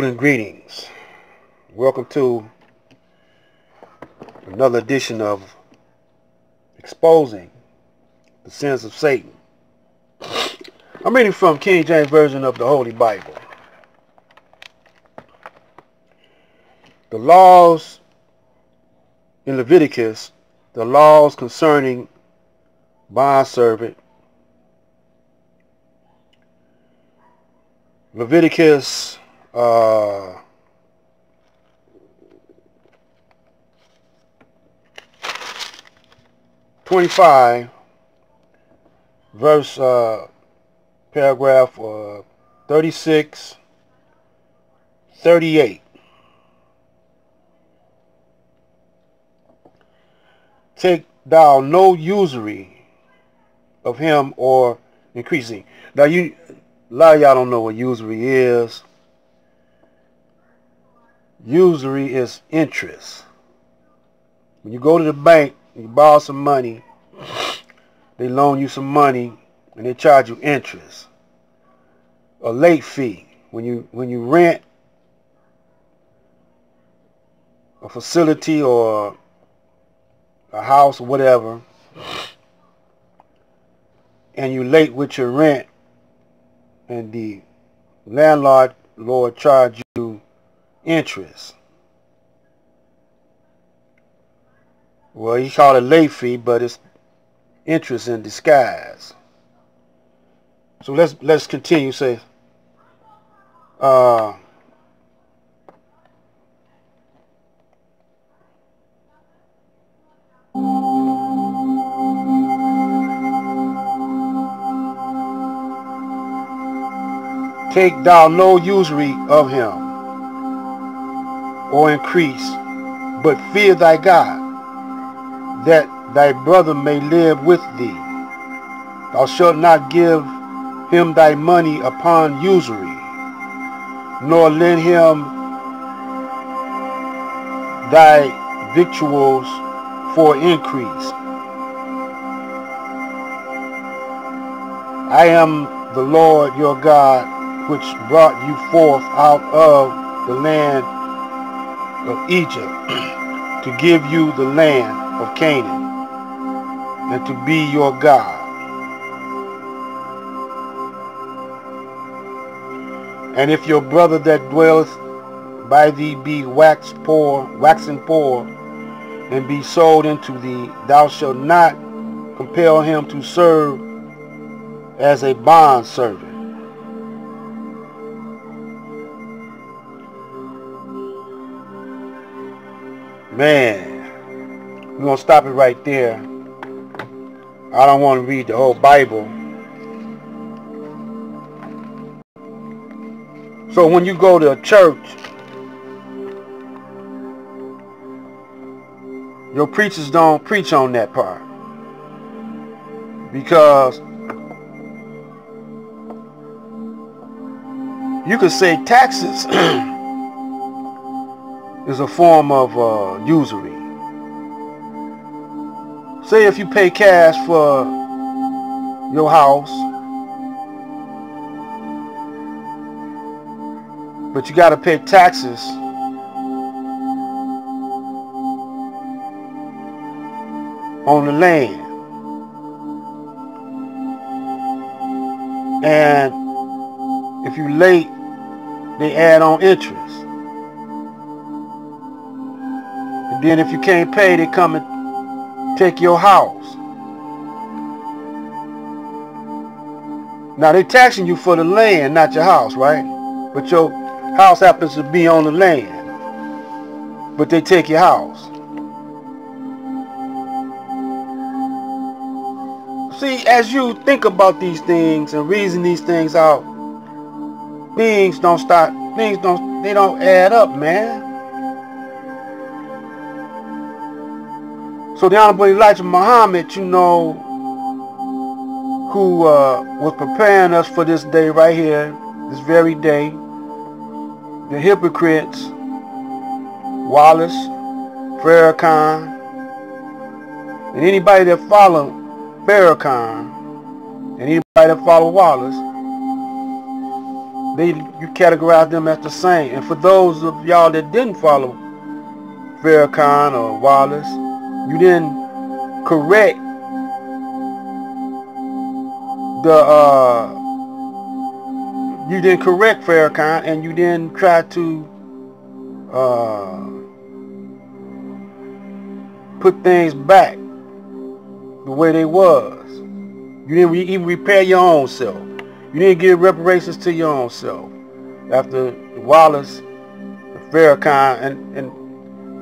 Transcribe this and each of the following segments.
Salute and greetings. Welcome to another edition of Exposing the Sins of Satan. I'm reading from King James Version of the Holy Bible. The laws in Leviticus, the laws concerning bondservant. Leviticus 25, verse paragraph 36, 38. Take thou no usury of him or increasing. Now a lot of y'all don't know what usury is. Usury is interest. When you go to the bank, you borrow some money, they loan you some money, and they charge you interest. A late fee. When you rent a facility or a house or whatever, and you late with your rent, and the landlord charge you interest. Well, he called it late fee, but it's interest in disguise. So let's continue. Say, take thou no usury of him or increase, but fear thy God, that thy brother may live with thee. Thou shalt not give him thy money upon usury, nor lend him thy victuals for increase. I am the Lord your God, which brought you forth out of the land of Egypt, to give you the land of Canaan, and to be your God. And if your brother that dwelleth by thee be waxen poor, and be sold into thee, thou shalt not compel him to serve as a bondservant. Man, we're going to stop it right there. I don't want to read the whole Bible. So when you go to a church, your preachers don't preach on that part, because you could say taxes is a form of usury. Say if you pay cash for your house, but you got to pay taxes on the land, and if you late, they add on interest. And then if you can't pay, they come and take your house. Now they taxing you for the land, not your house, right? But your house happens to be on the land, but they take your house. See, as you think about these things and reason these things out, they don't add up, man. So the Honorable Elijah Muhammad, who was preparing us for this day right here, this very day, the hypocrites, Wallace, Farrakhan, and anybody that follow Farrakhan, and anybody that follow Wallace, you categorize them as the same. And for those of y'all that didn't follow Farrakhan or Wallace, you didn't correct Farrakhan, and you didn't try to put things back the way they was. You didn't even repair your own self. You didn't give reparations to your own self after Wallace, Farrakhan, and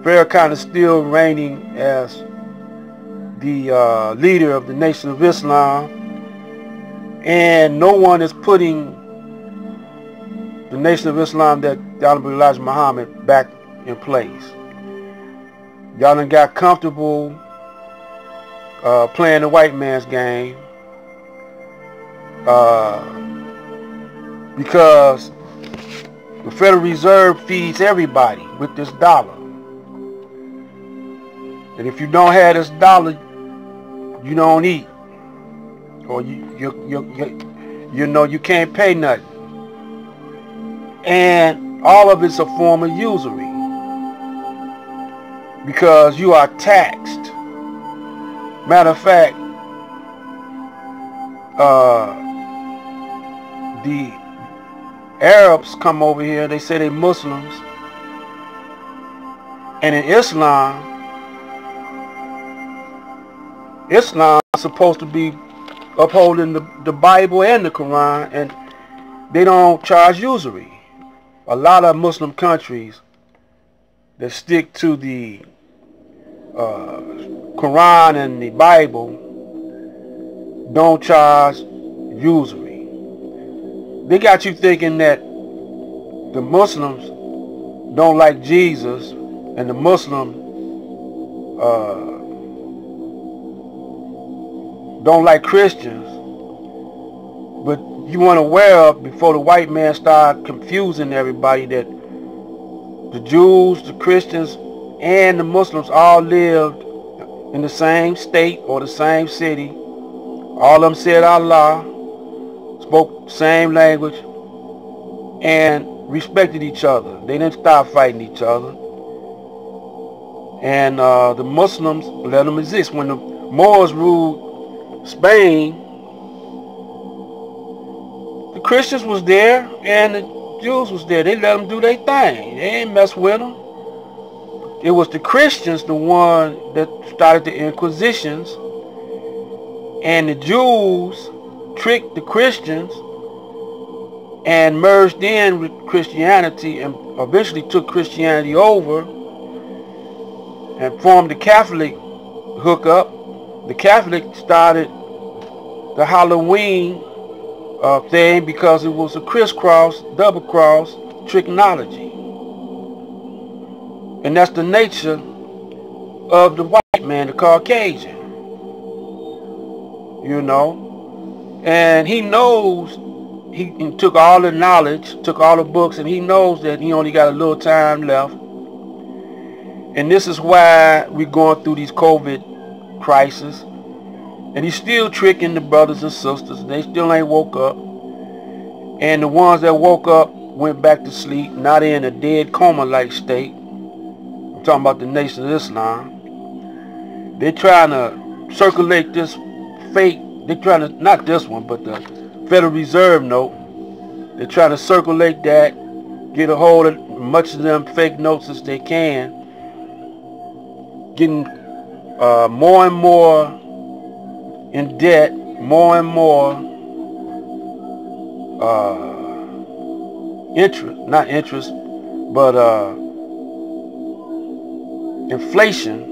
Farrakhan is still reigning as the leader of the Nation of Islam, and no one is putting the Nation of Islam that Honorable Elijah Muhammad back in place. Y'all done got comfortable playing the white man's game because the Federal Reserve feeds everybody with this dollar. And if you don't have this dollar, you don't eat. Or you know you can't pay nothing. And all of it's a form of usury, because you are taxed. Matter of fact, the Arabs come over here, they say they Muslims, and in Islam is supposed to be upholding the Bible and the Quran, and they don't charge usury. A lot of Muslim countries that stick to the Quran and the Bible don't charge usury. They got you thinking that the Muslims don't like Jesus and the Muslims don't like Christians, but you weren't aware of, before the white man started confusing everybody, that the Jews, the Christians, and the Muslims all lived in the same state or the same city. All of them said Allah, spoke the same language, and respected each other. They didn't stop fighting each other. And the Muslims let them exist. When the Moors ruled Spain, the Christians was there and the Jews was there. They let them do their thing. They ain't mess with them. It was the Christians, the one that started the Inquisitions, and the Jews tricked the Christians and merged in with Christianity, and eventually took Christianity over and formed the Catholic hookup. The Catholics started the Halloween thing because it was a crisscross, double cross tricknology. And that's the nature of the white man, the Caucasian. You know? And he knows, he took all the knowledge, took all the books, and he knows that he only got a little time left. And this is why we're going through these COVID crisis, and he's still tricking the brothers and sisters. They still ain't woke up, and the ones that woke up went back to sleep. Now they're in a dead coma like state. I'm talking about the Nation of Islam. They're trying to circulate this fake, they're trying to, not this one, but the Federal Reserve note. They're trying to circulate that, get a hold of much of them fake notes as they can, getting more and more in debt, more and more interest, but inflation.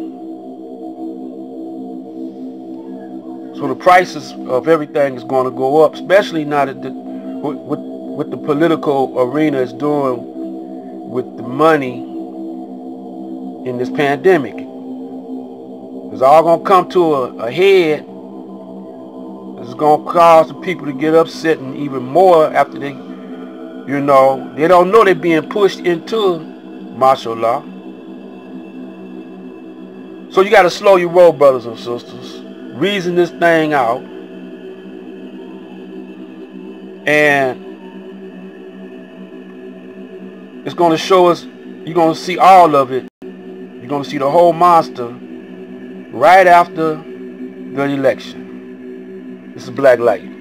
So the prices of everything is going to go up, especially now that what the political arena is doing with the money in this pandemic. It's all going to come to a head. It's going to cause the people to get upset, and even more after they, you know, they don't know they're being pushed into martial law. So you got to slow your roll, brothers and sisters. Reason this thing out. And It's going to show us, you're going to see all of it. You're going to see the whole monster right after the election. This is Black Light.